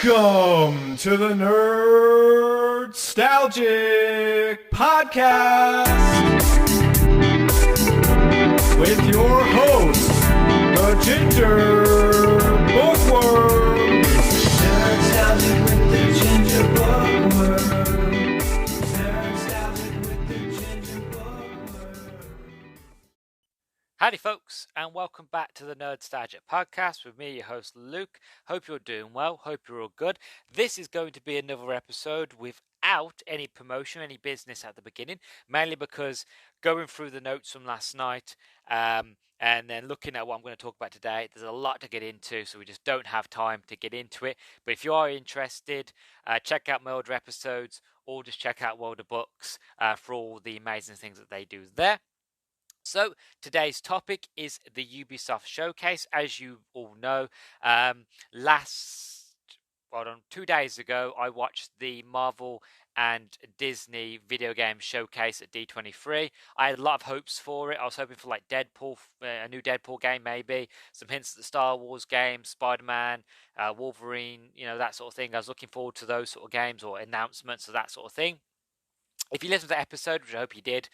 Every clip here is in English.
Welcome to the Nerdstalgic podcast with your host, the Ginger Bookworm. Nerdstalgic with the Ginger Bookworm. Nerdstalgic with the Ginger Bookworm. Howdy folks, and welcome back to the Nerdstalgic podcast with me, your host Luke. Hope you're doing well, hope you're all good. This is going to be another episode without any promotion, any business at the beginning, mainly because going through the notes from last night and then looking at what I'm going to talk about today, there's a lot to get into, so we just don't have time to get into it. But if you are interested, check out my older episodes or just check out World of Books for all the amazing things that they do there. So today's topic is the Ubisoft showcase. As you all know, 2 days ago, I watched the Marvel and Disney video game showcase at D23. I had a lot of hopes for it. I was hoping for like Deadpool, a new Deadpool game maybe, some hints at the Star Wars game, Spider-Man, Wolverine, that sort of thing. I was looking forward to those sort of games or announcements of that sort of thing. If you listened to the episode, which I hope you did,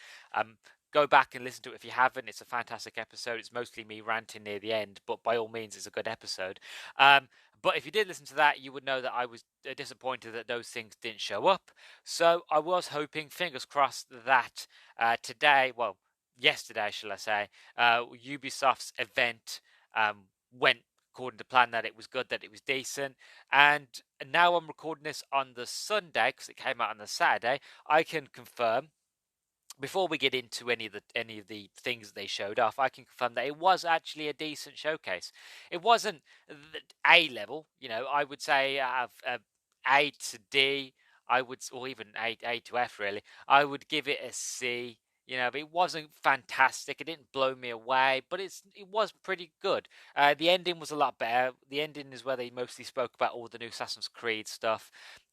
go back and listen to it if you haven't. It's a fantastic episode. It's mostly me ranting near the end, but by all means, it's a good episode. But if you did listen to that, you would know that I was disappointed that those things didn't show up. So I was hoping, fingers crossed, that yesterday, shall I say, Ubisoft's event went according to plan, that it was good, that it was decent. And now I'm recording this on the Sunday, because it came out on the Saturday. I can confirm, before we get into any of the things that they showed off, I can confirm that it was actually a decent showcase. It wasn't A level, I would say A to D, or even A to F really. I would give it a C. It wasn't fantastic. It didn't blow me away, but it was pretty good. The ending was a lot better. The ending is where they mostly spoke about all the new Assassin's Creed stuff.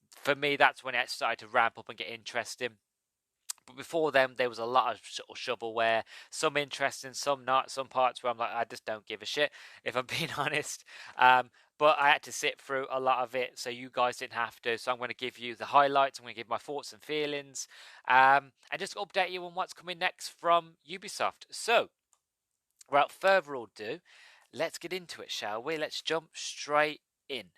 For me, that's when it started to ramp up and get interesting. But before then, there was a lot of sort of shovelware, some interesting, some not, some parts where I'm like, I just don't give a shit, if I'm being honest. But I had to sit through a lot of it, so you guys didn't have to. So I'm going to give you the highlights. I'm going to give my thoughts and feelings, and just update you on what's coming next from Ubisoft. So, without further ado, let's get into it, shall we? Let's jump straight in.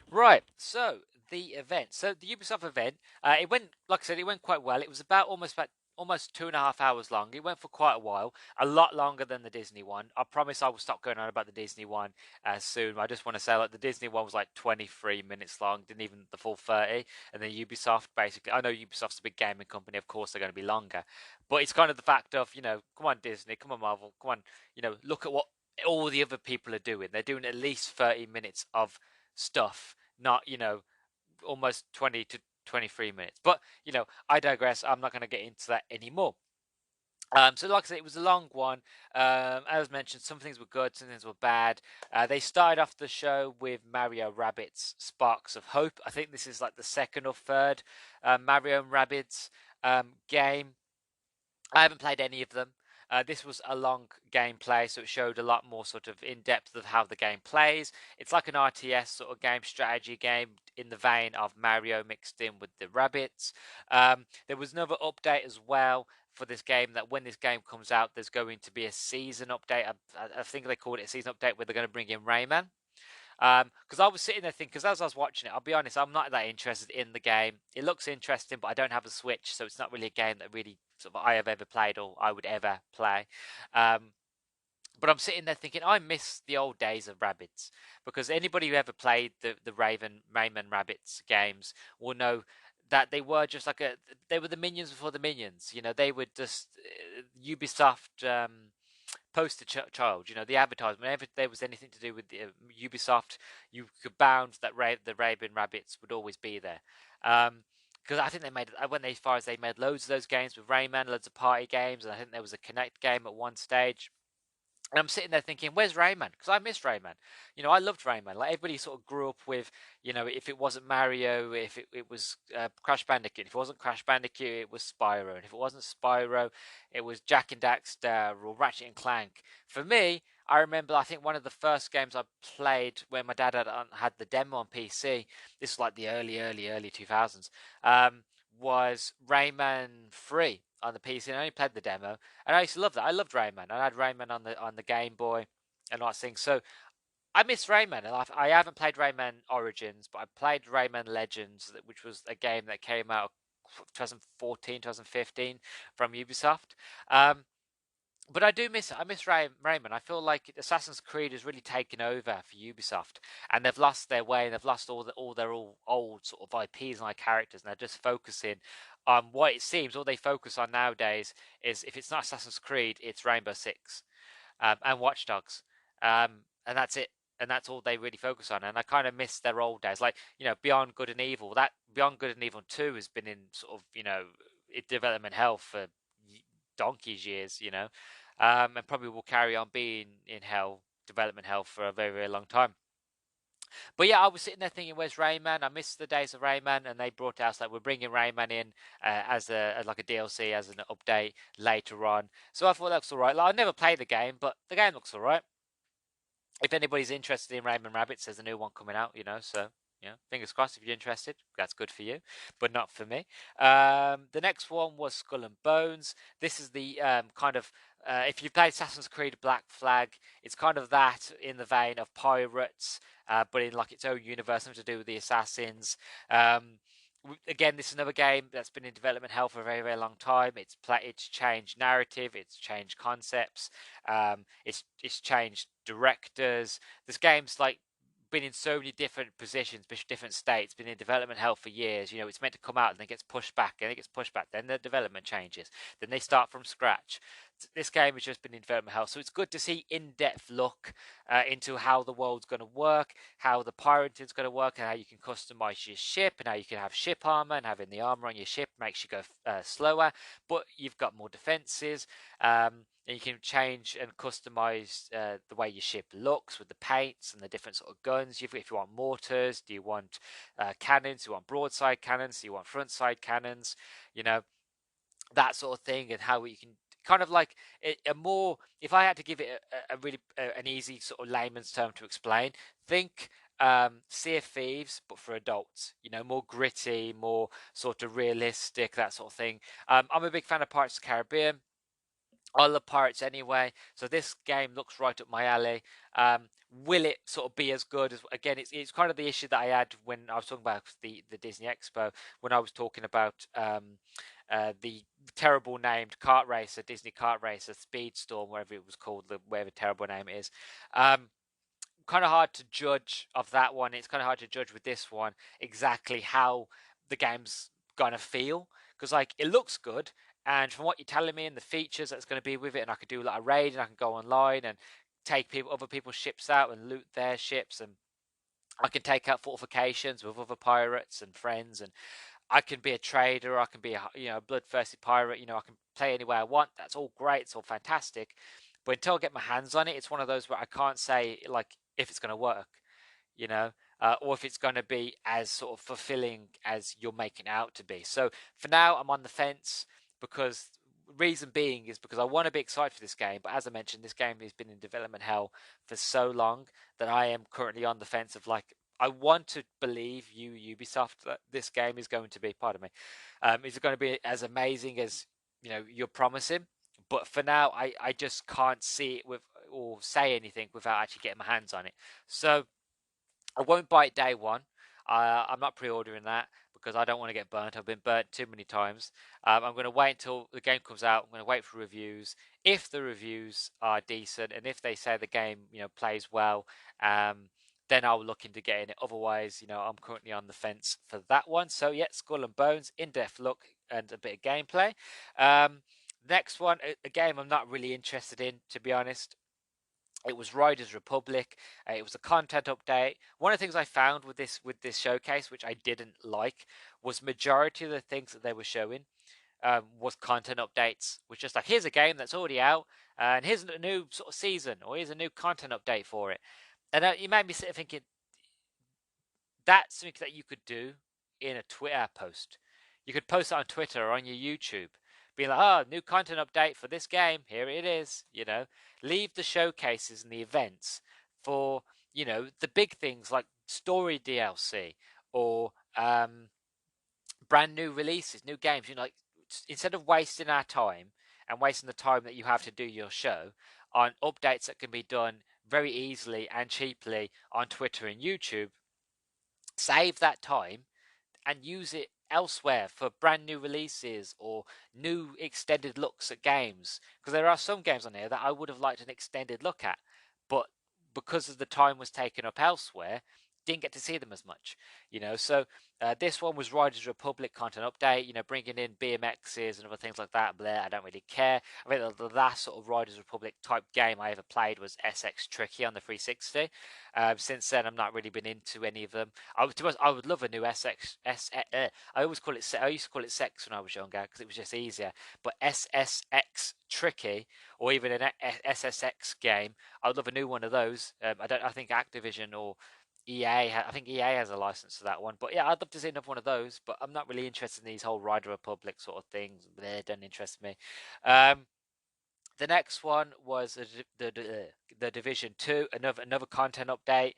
Right, so the event. So the Ubisoft event, it went, like I said, it went quite well. It was almost 2.5 hours long. It went for quite a while, a lot longer than the Disney one. I promise I will stop going on about the Disney one soon. I just want to say, like, the Disney one was like 23 minutes long, didn't even the full 30. And then Ubisoft, basically, I know Ubisoft's a big gaming company, of course they're going to be longer, but it's kind of the fact of, come on Disney, come on Marvel, come on, look at what all the other people are doing. They're doing at least 30 minutes of stuff, not almost 20 to 23 minutes. But I digress. I'm not going to get into that anymore. So like I said, it was a long one. As mentioned, some things were good, some things were bad. They started off the show with Mario Rabbids Sparks of Hope. I think this is like the second or third Mario and Rabbids game. I haven't played any of them. This was a long gameplay, so it showed a lot more sort of in-depth of how the game plays. It's like an RTS sort of game, strategy game, in the vein of Mario mixed in with the rabbits. There was another update as well for this game, that when this game comes out, there's going to be a season update. I think they called it a season update, where they're going to bring in Rayman. Because I was sitting there thinking, because as I was watching it, I'll be honest, I'm not that interested in the game. It looks interesting, but I don't have a Switch, so it's not really a game that really sort of I have ever played or I would ever play. But I'm sitting there thinking, I miss the old days of Rabbids, because anybody who ever played the Rayman Rabbids games will know that they were just like they were the minions before the minions. They were just Ubisoft. Poster child, the advertisement. Whenever there was anything to do with the, Ubisoft, you could bound that the Raven Rabbits would always be there. Because I think I went as far as they made loads of those games with Rayman, loads of party games, and I think there was a Connect game at one stage. And I'm sitting there thinking, where's Rayman? Because I miss Rayman. I loved Rayman. Like everybody sort of grew up with, if it wasn't Mario, if it was Crash Bandicoot. If it wasn't Crash Bandicoot, it was Spyro. And if it wasn't Spyro, it was Jack and Daxter or Ratchet and Clank. For me, I remember, I think one of the first games I played when my dad had the demo on PC, this is like the early 2000s, was Rayman 3 on the PC. And I only played the demo. And I used to love that. I loved Rayman. I had Rayman on the Game Boy and all that thing. So I miss Rayman, and I haven't played Rayman Origins, but I played Rayman Legends, which was a game that came out 2014, 2015 from Ubisoft. Um, but I do miss it. I miss Rayman. I feel like Assassin's Creed has really taken over for Ubisoft, and they've lost their way, and they've lost all their old sort of IPs and like characters, and they're just focusing on what it seems. All they focus on nowadays is, if it's not Assassin's Creed, it's Rainbow Six, and Watch Dogs, and that's it. And that's all they really focus on. And I kind of miss their old days, like Beyond Good and Evil. That Beyond Good and Evil 2 has been in sort of development hell for donkey's years, and probably will carry on being in development hell for a very, very long time. But yeah, I was sitting there thinking, where's Rayman? I miss the days of Rayman, and they brought out like we're bringing Rayman in as like a DLC, as an update later on. So I thought that looks all right. Like, I never played the game, but the game looks all right. If anybody's interested in Rayman Rabbits, there's a new one coming out, so fingers crossed if you're interested. That's good for you, but not for me. The next one was Skull and Bones. This is the kind of if you played Assassin's Creed Black Flag, it's kind of that in the vein of Pirates, but in like its own universe, something to do with the assassins. Again, this is another game that's been in development hell for a very, very long time. It's changed narrative, it's changed concepts, it's changed directors. This game's like been in so many different positions, different states, been in development hell for years. It's meant to come out and then it gets pushed back, and it gets pushed back. Then the development changes. Then they start from scratch. This game has just been in development hell, so it's good to see in-depth look into how the world's going to work, how the pirating's going to work, and how you can customize your ship, and how you can have ship armor, and having the armor on your ship makes you go slower, but you've got more defenses. And you can change and customize the way your ship looks with the paints and the different sort of guns. If you want mortars, do you want cannons? Do you want broadside cannons? Do you want frontside cannons? That sort of thing, and how you can kind of like a more. If I had to give it a really an easy sort of layman's term to explain, think Sea of Thieves, but for adults. More gritty, more sort of realistic, that sort of thing. I'm a big fan of Pirates of the Caribbean. I love pirates anyway, so this game looks right up my alley. Will it sort of be as good as? Again, it's kind of the issue that I had when I was talking about the Disney Expo, when I was talking about the terrible named kart racer, Disney kart racer, Speedstorm, whatever it was called, whatever terrible name it is. Kind of hard to judge of that one. It's kind of hard to judge with this one exactly how the game's gonna feel, because like it looks good, and from what you're telling me and the features that's going to be with it, and I could do like a raid, and I can go online and take other people's ships out and loot their ships, and I can take out fortifications with other pirates and friends, and I can be a trader, I can be a bloodthirsty pirate, I can play any way I want. That's all great, it's all fantastic, but until I get my hands on it, it's one of those where I can't say like if it's going to work, you know, or if it's going to be as sort of fulfilling as you're making it out to be. So for now, I'm on the fence, because reason being is because I want to be excited for this game, but as I mentioned, this game has been in development hell for so long that I am currently on the fence of like, I want to believe you, Ubisoft, that this game is going to be, pardon me, is it going to be as amazing as you're promising? But for now, I just can't see it with or say anything without actually getting my hands on it. So I won't buy it day one. I'm not pre-ordering that because I don't want to get burnt. I've been burnt too many times. I'm going to wait until the game comes out. I'm going to wait for reviews. If the reviews are decent, and if they say the game plays well, then I'll look into getting it. Otherwise, I'm currently on the fence for that one. So yeah, Skull and Bones, in-depth look and a bit of gameplay. Next one, a game I'm not really interested in, to be honest. It was Riders Republic. It was a content update. One of the things I found with this showcase, which I didn't like, was majority of the things that they were showing was content updates, which just like, here's a game that's already out, and here's a new sort of season, or here's a new content update for it. And it made me sit thinking, that's something that you could do in a Twitter post. You could post it on Twitter or on your YouTube, being like, oh, new content update for this game, here it is. Leave the showcases and the events for the big things like story DLC or brand new releases, new games. Like, instead of wasting our time and wasting the time that you have to do your show on updates that can be done very easily and cheaply on Twitter and YouTube, save that time and use it elsewhere for brand new releases or new extended looks at games. Because there are some games on here that I would have liked an extended look at, but because of the time was taken up elsewhere, didn't get to see them as much. So this one was Riders Republic content update, bringing in BMXs and other things like that. But I don't really care. I think the last sort of Riders Republic type game I ever played was SX Tricky on the 360. Since then, I've not really been into any of them. I would love a new SX. I always call it. I used to call it Sex when I was younger because it was just easier. But SSX Tricky, or even an SSX game, I would love a new one of those. I think Activision or EA. I think EA has a license for that one. But yeah, I'd love to see another one of those. But I'm not really interested in these whole Rider Republic sort of things. They don't interest me. The next one was the Division 2, another content update.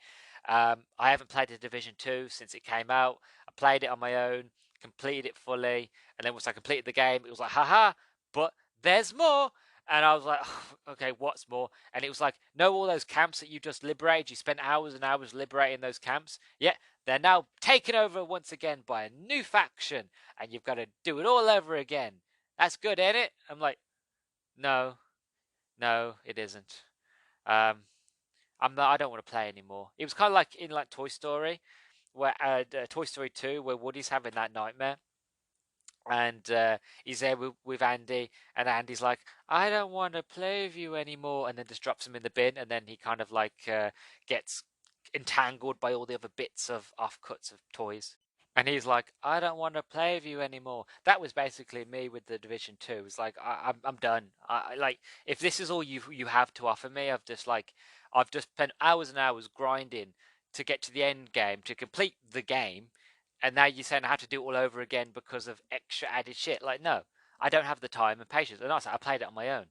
I haven't played the Division 2 since it came out. I played it on my own, completed it fully, and then once I completed the game, it was like, haha, but there's more. And I was like, oh, okay, what's more? And it was like, know all those camps that you just liberated? You spent hours and hours liberating those camps? Yeah, they're now taken over once again by a new faction, and you've got to do it all over again. That's good, ain't it? I'm like, no, no, it isn't. Um, I'm not. I don't want to play anymore. It was kind of like in like Toy Story, where Toy Story 2, where Woody's having that nightmare, and he's there with Andy, and Andy's like, "I don't want to play with you anymore," and then just drops him in the bin, and then he kind of like gets entangled by all the other bits of offcuts of toys. And he's like, I don't want to play with you anymore. That was basically me with the Division 2. It's like, I'm done. Like, if this is all you have to offer me, I've just spent hours and hours grinding to get to the end game, to complete the game, and now you're saying I have to do it all over again because of extra added shit. Like, no, I don't have the time and patience. And also, I played it on my own.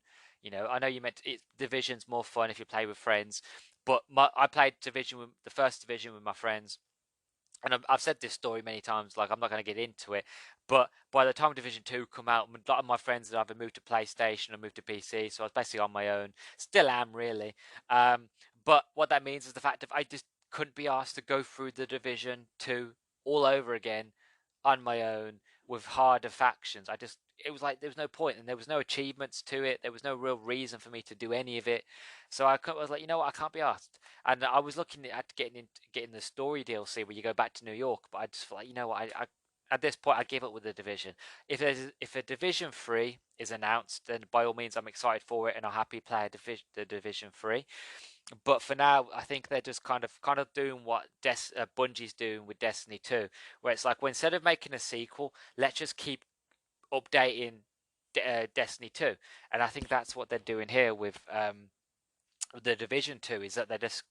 I know you meant Division's more fun if you play with friends, but I played the first Division with my friends, and I've said this story many times, like I'm not going to get into it, but by the time Division 2 come out, a lot of my friends had either moved to PlayStation or moved to PC, so I was basically on my own. Still am, really. But what that means is the fact that I just couldn't be asked to go through the Division 2 all over again on my own with harder factions. It was like there was no point, and there was no achievements to it. There was no real reason for me to do any of it. So I was like, you know what, I can't be asked. And I was looking at getting the story DLC where you go back to New York, but I just felt like, you know what, I at this point I give up with the Division. If a Division 3 is announced, then by all means I'm excited for it and I'll happily play the Division 3. But for now, I think they're just kind of doing what Bungie's doing with Destiny 2, where it's like, well, instead of making a sequel, let's just keep updating Destiny 2. And I think that's what they're doing here with the Division 2, is that they're just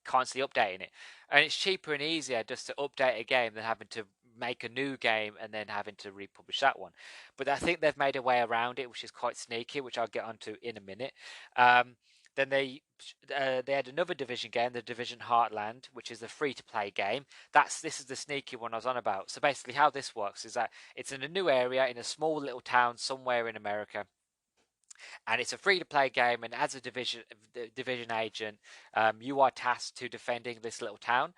constantly updating it. And it's cheaper and easier just to update a game than having to make a new game and then having to republish that one. But I think they've made a way around it, which is quite sneaky, which I'll get onto in a minute. Then they had another Division game, the Division Heartland, which is a free-to-play game. This is the sneaky one I was on about. So basically how this works is that it's in a new area in a small little town somewhere in America, and it's a free-to-play game, and as a division agent, you are tasked to defending this little town.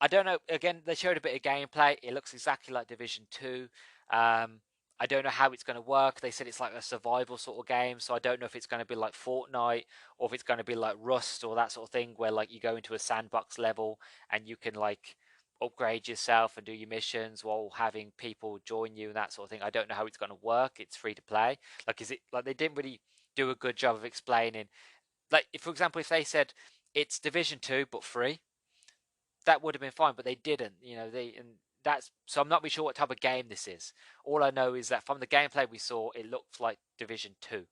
I don't know. Again, they showed a bit of gameplay. It looks exactly like Division 2. I don't know how it's going to work. They said it's like a survival sort of game, so I don't know if it's going to be like Fortnite or if it's going to be like Rust or that sort of thing, where like you go into a sandbox level and you can like upgrade yourself and do your missions while having people join you and that sort of thing. I don't know how it's going to work. It's free to play. Like, is it like they didn't really do a good job of explaining? Like, if, for example, if they said it's Division 2 but free, that would have been fine, but they didn't. so I'm not really sure what type of game this is. All I know is that from the gameplay we saw, it looks like Division 2.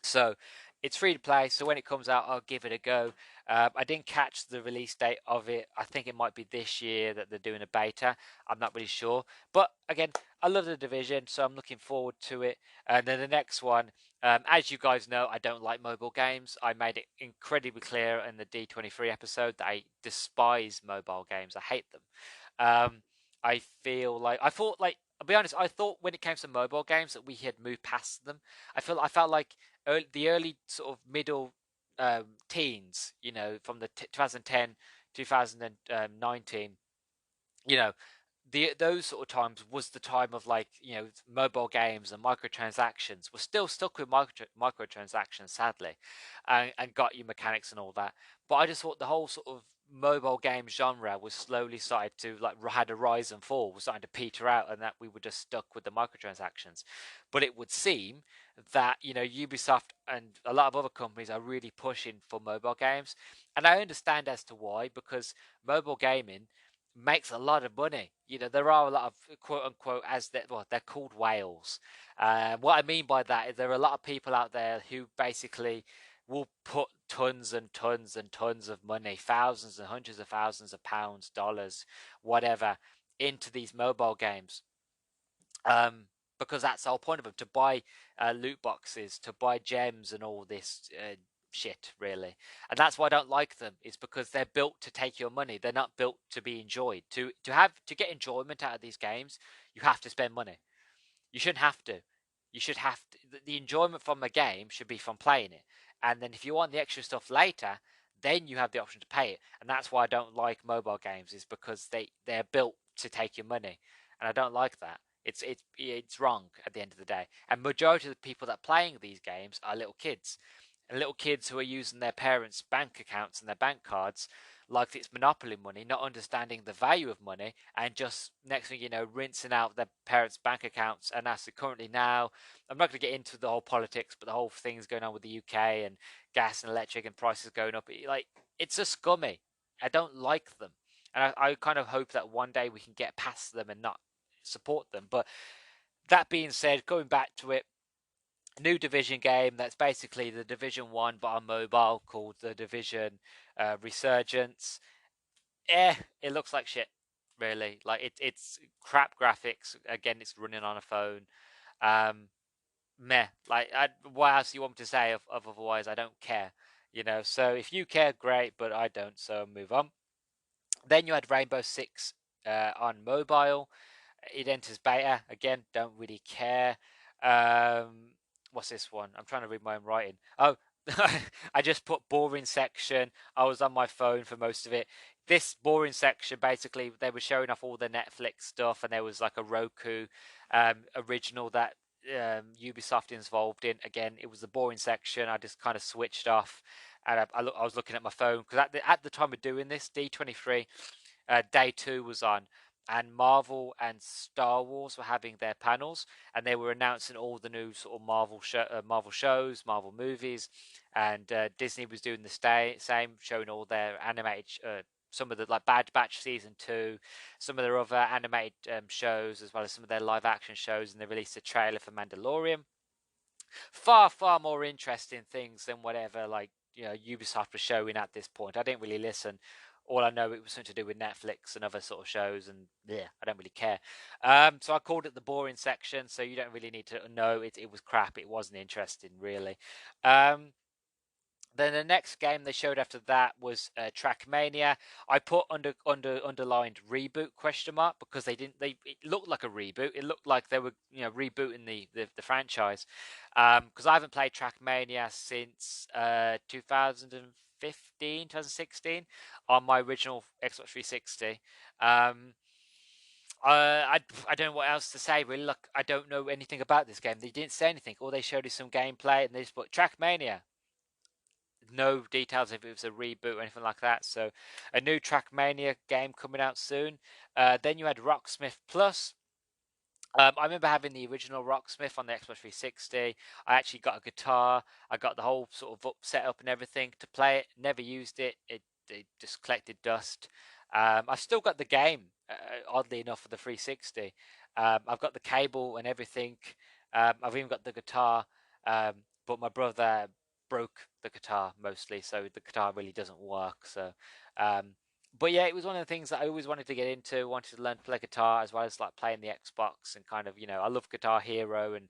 So it's free to play. So when it comes out, I'll give it a go. I didn't catch the release date of it. I think it might be this year that they're doing a beta. I'm not really sure. But again, I love the Division, so I'm looking forward to it. And then the next one, as you guys know, I don't like mobile games. I made it incredibly clear in the D23 episode that I despise mobile games. I hate them. I thought like I'll be honest. I thought when it came to mobile games that we had moved past them. I felt like the early sort of middle teens, from the 2010, 2019, you know, those sort of times was the time of like mobile games and microtransactions. We're still stuck with microtransactions, sadly, and got you mechanics and all that. But I just thought the whole sort of mobile game genre was slowly started to like had a rise and fall, was starting to peter out, and that we were just stuck with the microtransactions. But it would seem that Ubisoft and a lot of other companies are really pushing for mobile games, and I understand as to why, because mobile gaming makes a lot of money. There are a lot of quote unquote, they're called whales. What I mean by that is there are a lot of people out there who basically will put tons and tons and tons of money, thousands and hundreds of thousands of pounds, dollars, whatever, into these mobile games. Because that's the whole point of them, to buy loot boxes, to buy gems and all this shit, really. And that's why I don't like them, is because they're built to take your money. They're not built to be enjoyed. To get enjoyment out of these games, you have to spend money. You shouldn't have to. You should have to, the enjoyment from a game should be from playing it. And then if you want the extra stuff later, then you have the option to pay it. And that's why I don't like mobile games, is because they're built to take your money. And I don't like that. It's wrong at the end of the day. And majority of the people that are playing these games are little kids. And little kids who are using their parents' bank accounts and their bank cards like it's monopoly money, not understanding the value of money, and just next thing you know, rinsing out their parents' bank accounts. And that's currently now. I'm not going to get into the whole politics, but the whole thing's going on with the UK and gas and electric and prices going up. Like, it's just scummy. I don't like them, and I kind of hope that one day we can get past them and not support them. But that being said, going back to it, new Division game that's basically the Division 1 but on mobile, called the Division Resurgence. It looks like shit, really. Like, it's crap graphics. Again, it's running on a phone. Meh. Like, what else do you want me to say of otherwise? I don't care. So if you care, great, but I don't, so move on. Then you had Rainbow Six on mobile. It enters beta. Again, don't really care. What's this one? I'm trying to read my own writing. Oh, I just put boring section. I was on my phone for most of it. This boring section, basically, they were showing off all the Netflix stuff, and there was like a Roku original that Ubisoft involved in. Again, it was the boring section. I just kind of switched off, and I was looking at my phone, because at the time of doing this, D23 Day 2 was on, and Marvel and Star Wars were having their panels, and they were announcing all the new sort of Marvel shows, Marvel movies, and Disney was doing the same, showing all their animated, some of the, like, Bad Batch season 2, some of their other animated shows, as well as some of their live action shows, and they released a trailer for Mandalorian. Far, far more interesting things than whatever, like, Ubisoft was showing at this point. I didn't really listen. All I know, it was something to do with Netflix and other sort of shows, and yeah, I don't really care. So I called it the boring section. So you don't really need to know it was crap. It wasn't interesting, really. Then the next game they showed after that was Trackmania. I put underlined reboot question mark, because it looked like a reboot. It looked like they were rebooting the franchise. Because I haven't played Trackmania since 2015, 2016 on my original Xbox 360. I don't know what else to say, really. Look, I don't know anything about this game. They didn't say anything. All they showed is some gameplay, and they just put Trackmania. No details if it was a reboot or anything like that. So a new Trackmania game coming out soon. Then you had Rocksmith Plus. I remember having the original Rocksmith on the Xbox 360. I actually got a guitar. I got the whole sort of set up and everything to play it. Never used it. It just collected dust. I've still got the game. oddly enough, for the 360. I've got the cable and everything. I've even got the guitar, but my brother broke the guitar mostly, so the guitar really doesn't work. So, um, but yeah, it was one of the things that I always wanted to get into. Wanted to learn to play guitar as well as like playing the Xbox and kind of, I love Guitar Hero and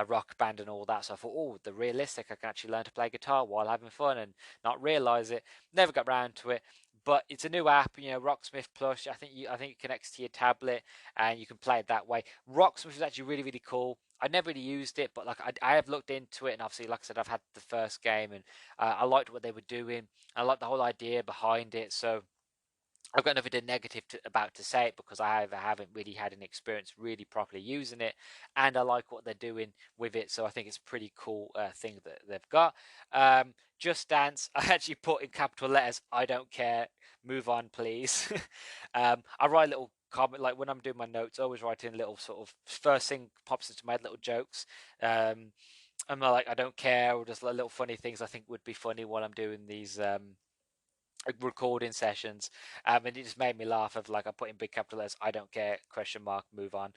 Rock Band and all that. So I thought, oh, the realistic, I can actually learn to play guitar while having fun and not realize it. Never got round to it. But it's a new app, Rocksmith Plus. I think it connects to your tablet and you can play it that way. Rocksmith is actually really, really cool. I never really used it, but like I have looked into it, and obviously, like I said, I've had the first game, and I liked what they were doing. I liked the whole idea behind it. So I've got nothing negative about to say it because I haven't really had an experience really properly using it, and I like what they're doing with it. So I think it's a pretty cool thing that they've got. Just Dance, I actually put in capital letters. I don't care. Move on, please. I write a little comment like when I'm doing my notes. I always write in little sort of first thing pops into my head, little jokes. I'm like I don't care, or just like little funny things I think would be funny while I'm doing these recording sessions, and it just made me laugh. Of like I put in big capital letters, I don't care, question mark, move on.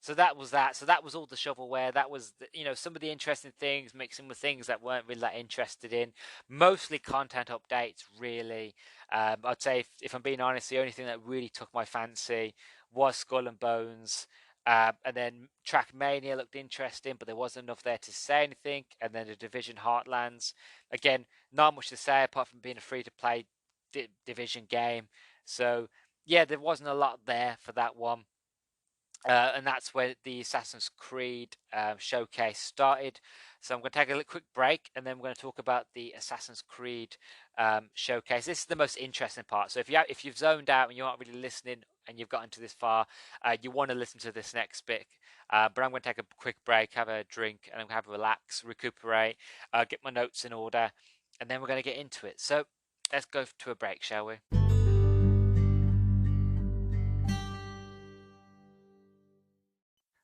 So that was that. So that was all the shovelware. That was some of the interesting things, mixing with things that weren't really that interested in. Mostly content updates, really. I'd say if I'm being honest, the only thing that really took my fancy was Skull and Bones. And then Trackmania looked interesting, but there wasn't enough there to say anything. And then the Division Heartlands, again, not much to say apart from being a free to play Division game. So yeah, there wasn't a lot there for that one. And that's where the Assassin's Creed showcase started. So I'm going to take a quick break, and then we're going to talk about the Assassin's Creed showcase. This is the most interesting part. So if you've zoned out and you're not really listening, and you've gotten to this far, you want to listen to this next bit. But I'm going to take a quick break, have a drink, and I'm going to have a relax, recuperate, get my notes in order, and then we're going to get into it. So let's go to a break, shall we?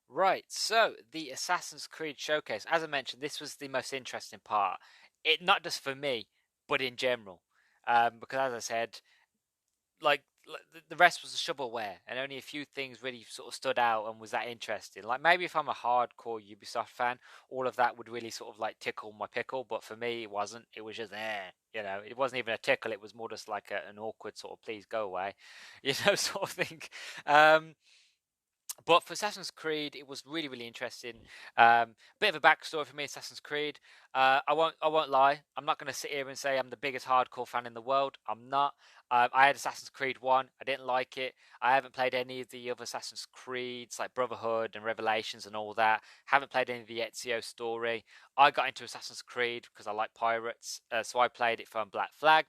Right, so the Assassin's Creed showcase, as I mentioned, this was the most interesting part. It not just for me, but in general, because as I said, like the rest was the shovelware, and only a few things really sort of stood out and was that interesting. Like maybe if I'm a hardcore Ubisoft fan, all of that would really sort of like tickle my pickle, but for me, it wasn't. It was just there, It wasn't even a tickle. It was more just like an awkward sort of please go away, sort of thing. Um, but for Assassin's Creed, it was really, really interesting. Bit of a backstory for me, Assassin's Creed. I won't lie. I'm not going to sit here and say I'm the biggest hardcore fan in the world. I'm not. I had Assassin's Creed 1. I didn't like it. I haven't played any of the other Assassin's Creeds, like Brotherhood and Revelations and all that. Haven't played any of the Ezio story. I got into Assassin's Creed because I like pirates, so I played it from Black Flag,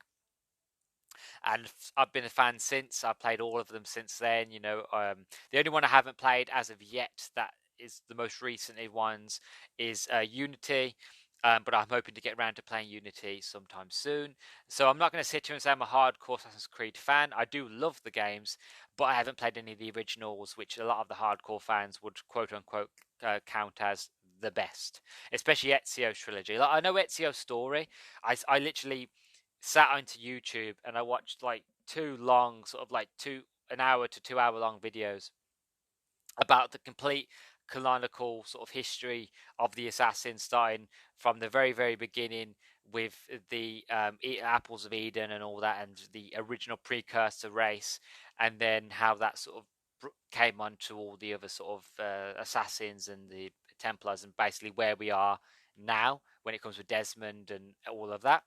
and I've been a fan since. I've played all of them since then. The only one I haven't played as of yet that is the most recent ones is Unity. But I'm hoping to get around to playing Unity sometime soon. So I'm not going to sit here and say I'm a hardcore Assassin's Creed fan. I do love the games, but I haven't played any of the originals, which a lot of the hardcore fans would quote unquote count as the best, especially Ezio's trilogy. Like I know Ezio's story. I literally sat onto YouTube and I watched like two long, sort of like an hour to 2 hour long videos about the complete canonical sort of history of the assassins, starting from the very, very beginning with the apples of Eden and all that, and the original precursor race, and then how that sort of came on to all the other sort of assassins and the Templars, and basically where we are now when it comes with Desmond and all of that.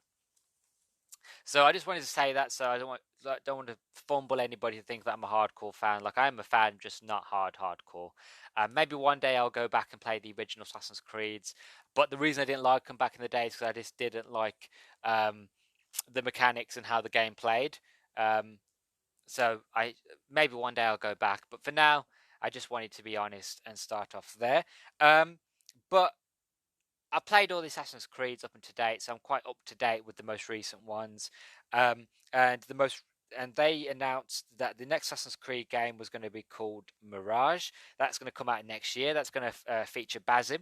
So I just wanted to say that, so I don't want to fumble anybody to think that I'm a hardcore fan. Like I am a fan, just not hardcore. Maybe one day I'll go back and play the original Assassin's Creeds. But the reason I didn't like them back in the day is because I just didn't like the mechanics and how the game played. So I maybe one day I'll go back. But for now, I just wanted to be honest and start off there. But I played all the Assassin's Creeds up to date, so I'm quite up to date with the most recent ones. Um, and they announced that the next Assassin's Creed game was going to be called Mirage. That's going to come out next year. That's going to feature Basim.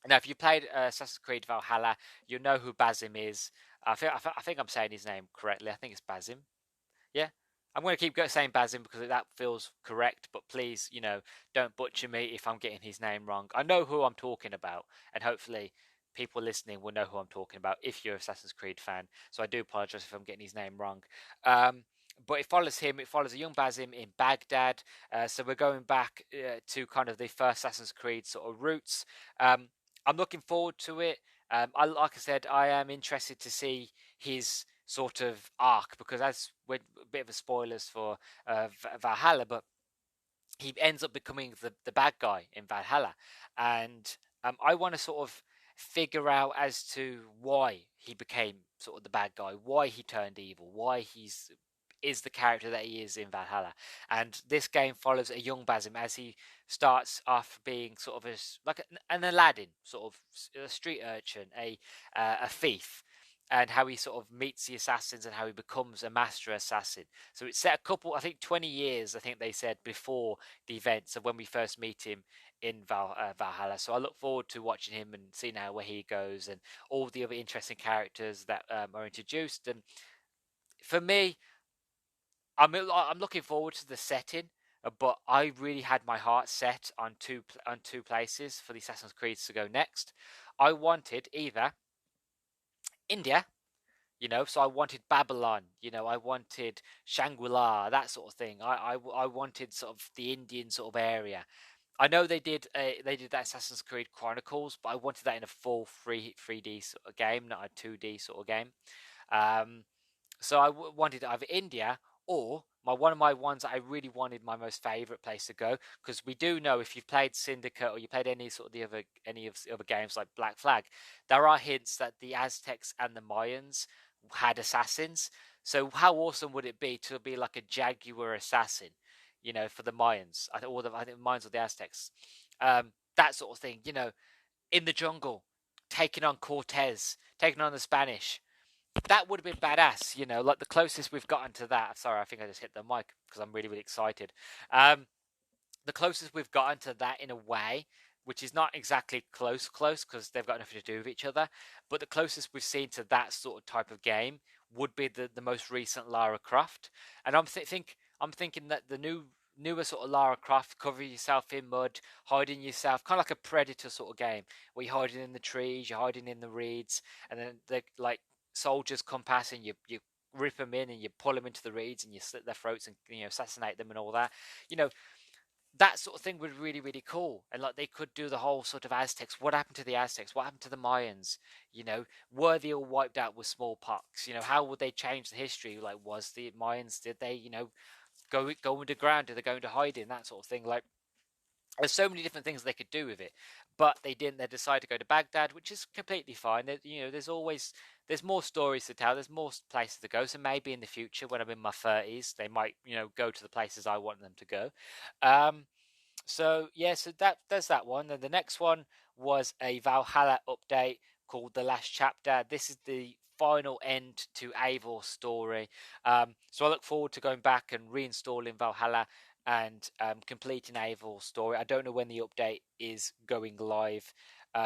Now, if you played Assassin's Creed Valhalla, you know who Basim is. I think I'm saying his name correctly. I think it's Basim. Yeah. I'm going to keep saying Basim because that feels correct, but please, don't butcher me if I'm getting his name wrong. I know who I'm talking about, and hopefully people listening will know who I'm talking about if you're an Assassin's Creed fan. So I do apologize if I'm getting his name wrong. Um, but it follows him. It follows a young Basim in Baghdad. So we're going back to kind of the first Assassin's Creed sort of roots. I'm looking forward to it. Like I said, I am interested to see his sort of arc because as we're a bit of a spoilers for Valhalla, but he ends up becoming the bad guy in Valhalla, and I want to sort of figure out as to why he became sort of the bad guy, why he turned evil, why he's is the character that he is in Valhalla. And this game follows a young Basim as he starts off being sort of like an Aladdin, sort of a street urchin, a thief, and how he sort of meets the assassins and how he becomes a master assassin. So it's set a couple, I think 20 years, I think they said, before the events of when we first meet him in Valhalla. So I look forward to watching him and seeing how where he goes and all the other interesting characters that are introduced. And for me, I'm looking forward to the setting, but I really had my heart set on two places for the Assassin's Creed to go next. I wanted either India, so I wanted Babylon, I wanted Shangri-La, that sort of thing. I wanted sort of the Indian sort of area. I know they did that Assassin's Creed Chronicles, but I wanted that in a full 3D sort of game, not a 2D sort of game. Um, so wanted either India or one of my ones that I really wanted, my most favorite place to go, because we do know if you've played Syndicate or you played any of the other games like Black Flag, there are hints that the Aztecs and the Mayans had assassins. So how awesome would it be to be like a Jaguar assassin, for the Mayans? I think the Mayans or the Aztecs, that sort of thing. In the jungle, taking on Cortez, taking on the Spanish, that would have been badass, like the closest we've gotten to that. Sorry, I think I just hit the mic because I'm really, really excited. The closest we've gotten to that in a way, which is not exactly close, because they've got nothing to do with each other, but the closest we've seen to that sort of type of game would be the most recent Lara Croft. And I'm thinking that the newer sort of Lara Croft, covering yourself in mud, hiding yourself, kind of like a Predator sort of game, where you're hiding in the trees, you're hiding in the reeds, and then they like soldiers come past and you rip them in and you pull them into the reeds and you slit their throats and assassinate them and all that. You know that sort of thing would be really, really cool. And like they could do the whole sort of Aztecs. What happened to the Aztecs? What happened to the Mayans? Were they all wiped out with smallpox? How would they change the history? Like, was the Mayans, did they go underground? Did they go into hiding? That sort of thing. Like, there's so many different things they could do with it, but they didn't. They decided to go to Baghdad, which is completely fine. There's more stories to tell. There's more places to go. So maybe in the future, when I'm in my 30s, they might go to the places I want them to go. Um, so yeah, so there's that one. And the next one was a Valhalla update called The Last Chapter. This is the final end to Eivor's story. So I look forward to going back and reinstalling Valhalla and completing Eivor's story. I don't know when the update is going live.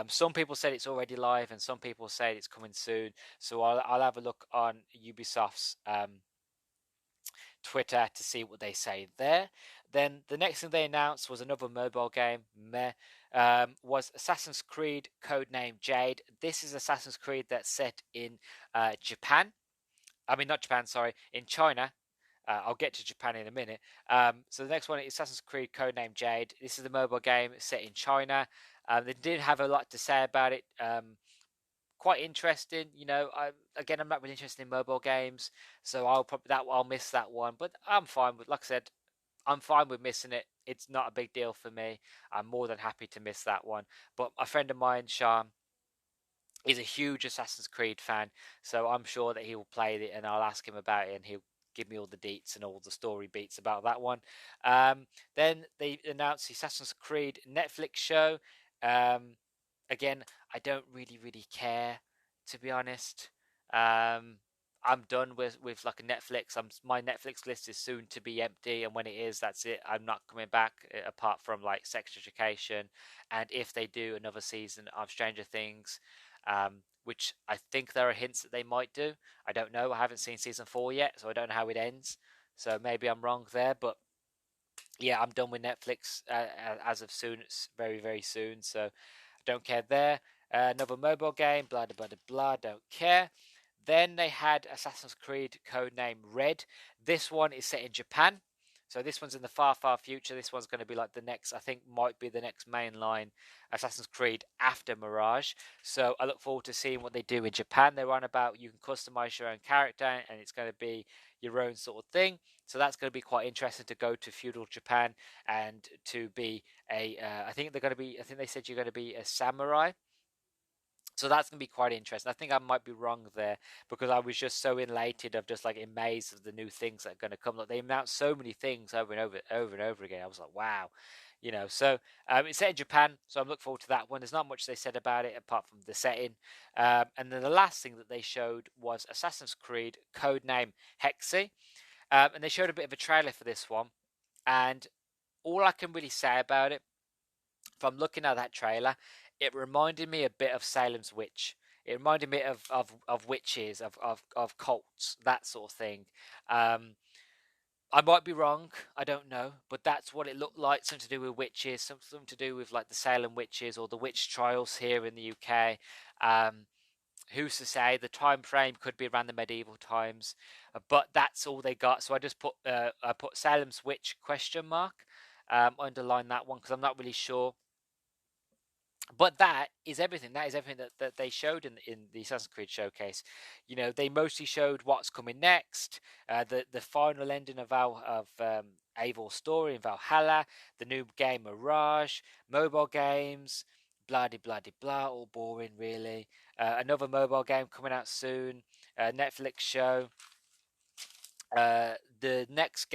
Some people said it's already live, and some people said it's coming soon. So I'll have a look on Ubisoft's Twitter to see what they say there. Then the next thing they announced was another mobile game. Was Assassin's Creed Codename Jade. This is Assassin's Creed that's set in Japan. I mean, not Japan, sorry, in China. I'll get to Japan in a minute. So the next one is Assassin's Creed Codename Jade. This is a mobile game set in China. They did have a lot to say about it. Quite interesting. I'm not really interested in mobile games, so I'll miss that one. But I'm fine with, like I said, I'm fine with missing it. It's not a big deal for me. I'm more than happy to miss that one. But a friend of mine, Sean, is a huge Assassin's Creed fan, so I'm sure that he will play it, and I'll ask him about it, and he'll give me all the deets and all the story beats about that one. Then they announced the Assassin's Creed Netflix show. Um, Again, I don't really care, to be honest. Um, I'm done with like a Netflix. My Netflix list is soon to be empty, and when it is, that's it. I'm not coming back apart from like Sex Education, and if they do another season of Stranger Things, which I think there are hints that they might do. I don't know. I haven't seen season 4 yet, so I don't know how it ends. So maybe I'm wrong there, but yeah, I'm done with Netflix as of soon. It's very, very soon. So don't care there. Another mobile game, blah, blah, blah, blah, don't care. Then they had Assassin's Creed codename Red. This one is set in Japan. So this one's in the far, far future. This one's going to be like the next, I think, might be the next mainline Assassin's Creed after Mirage. So I look forward to seeing what they do in Japan. They're on about you can customize your own character and it's going to be your own sort of thing. So that's going to be quite interesting to go to feudal Japan and to be a. I think they're going to be. I think they said you're going to be a samurai. So that's going to be quite interesting. I think I might be wrong there because I was just so elated of just like amazed of the new things that are going to come. Like they announced so many things over and over again. I was like, wow, you know. So it's set in Japan, so I'm looking forward to that one. There's not much they said about it apart from the setting. And then the last thing that they showed was Assassin's Creed codename Hexy, and they showed a bit of a trailer for this one. And all I can really say about it, from looking at that trailer, it reminded me a bit of Salem's Witch. It reminded me of witches, of cults, that sort of thing. I might be wrong, I don't know, but that's what it looked like. Something to do with witches, something to do with like the Salem witches or the witch trials here in the UK. Who's to say? The time frame could be around the medieval times, but that's all they got. So I just put Salem's Witch question mark, underline that one because I'm not really sure. But that is everything. That is everything that they showed in the Assassin's Creed showcase. You know, they mostly showed what's coming next, the final ending of Eivor's story in Valhalla, the new game Mirage, mobile games, blah de blah de blah, all boring really. Another mobile game coming out soon, Netflix show. The next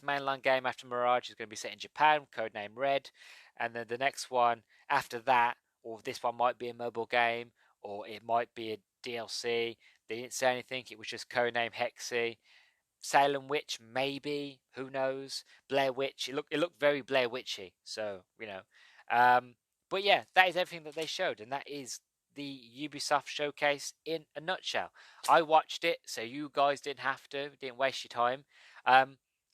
mainline game after Mirage is going to be set in Japan, codename Red, and then the next one after that, or this one might be a mobile game, or it might be a DLC. They didn't say anything; it was just codename Hexy. Salem Witch, maybe. Who knows? Blair Witch. It looked very Blair Witchy. So you know, but yeah, that is everything that they showed, and that is the Ubisoft showcase in a nutshell. I watched it, so you guys didn't have to, didn't waste your time.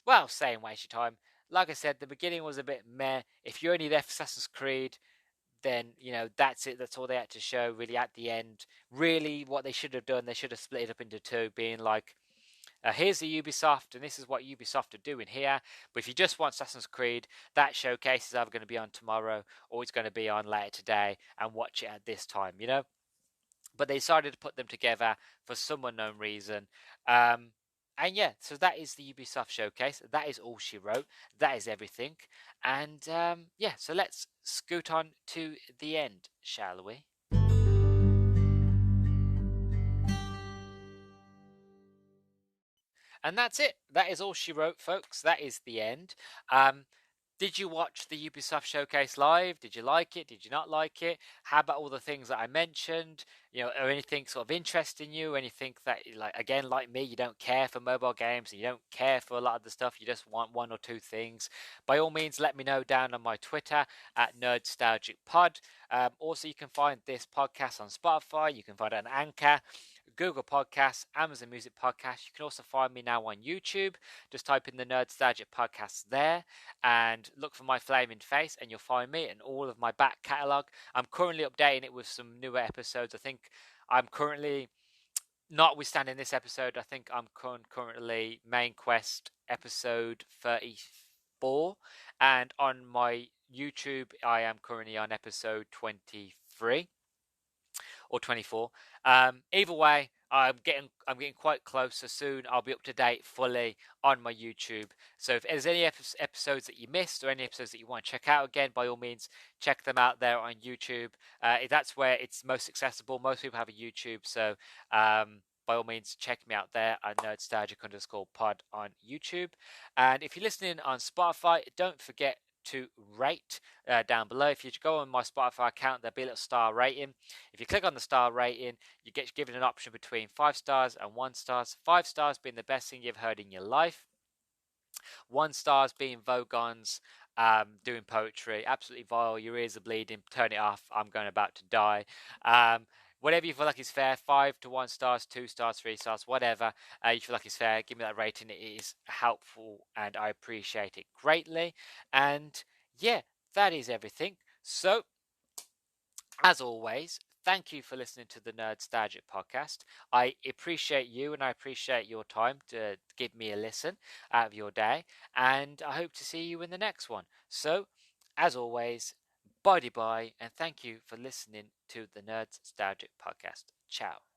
Well, saying waste your time. Like I said, the beginning was a bit meh. If you're only there for Assassin's Creed, then you know that's it. That's all they had to show. Really, at the end, really, what they should have done, they should have split it up into two, being like, here's the Ubisoft, and this is what Ubisoft are doing here. But if you just want Assassin's Creed, that showcase is either going to be on tomorrow or it's going to be on later today, and watch it at this time, you know? But they decided to put them together for some unknown reason. And yeah, so that is the Ubisoft showcase. That is all she wrote. That is everything. And yeah, so let's scoot on to the end, shall we? And that's it. That is all she wrote, folks. That is the end. Did you watch the Ubisoft showcase live? Did you like it? Did you not like it? How about all the things that I mentioned? You know, or anything sort of interesting you? Anything that, like, again, like me, you don't care for mobile games and you don't care for a lot of the stuff. You just want one or two things. By all means, let me know down on my Twitter at Nerdstalgic Pod. Also, you can find this podcast on Spotify. You can find it on Anchor, Google Podcasts, Amazon Music Podcast. You can also find me now on YouTube. Just type in the Nerdstalgic Podcast there and look for my flaming face, and you'll find me and all of my back catalogue. I'm currently updating it with some newer episodes. I think I'm currently, notwithstanding this episode, I think I'm currently main quest episode 34, and on my YouTube I am currently on episode 23 or 24. Either way, I'm getting quite close. So soon I'll be up to date fully on my YouTube. So if there's any episodes that you missed or any episodes that you want to check out again, by all means, check them out there on YouTube. That's where it's most accessible. Most people have a YouTube, so by all means, check me out there at nerdstalgic_pod on YouTube. And if you're listening on Spotify, don't forget to rate down below. If you go on my Spotify account, there'll be a little star rating. If you click on the star rating, you get given an option between 5 stars and 1 stars. 5 stars being the best thing you've heard in your life. 1 stars being Vogons doing poetry. Absolutely vile. Your ears are bleeding. Turn it off. I'm going about to die. whatever you feel like is fair, 5 to 1 stars, 2 stars, 3 stars, whatever you feel like is fair, give me that rating. It is helpful and I appreciate it greatly. And yeah, that is everything. So, as always, thank you for listening to the Nerdstalgic podcast. I appreciate you and I appreciate your time to give me a listen out of your day. And I hope to see you in the next one. So, as always, bye bye, and thank you for listening to the Nerdstalgic podcast. Ciao.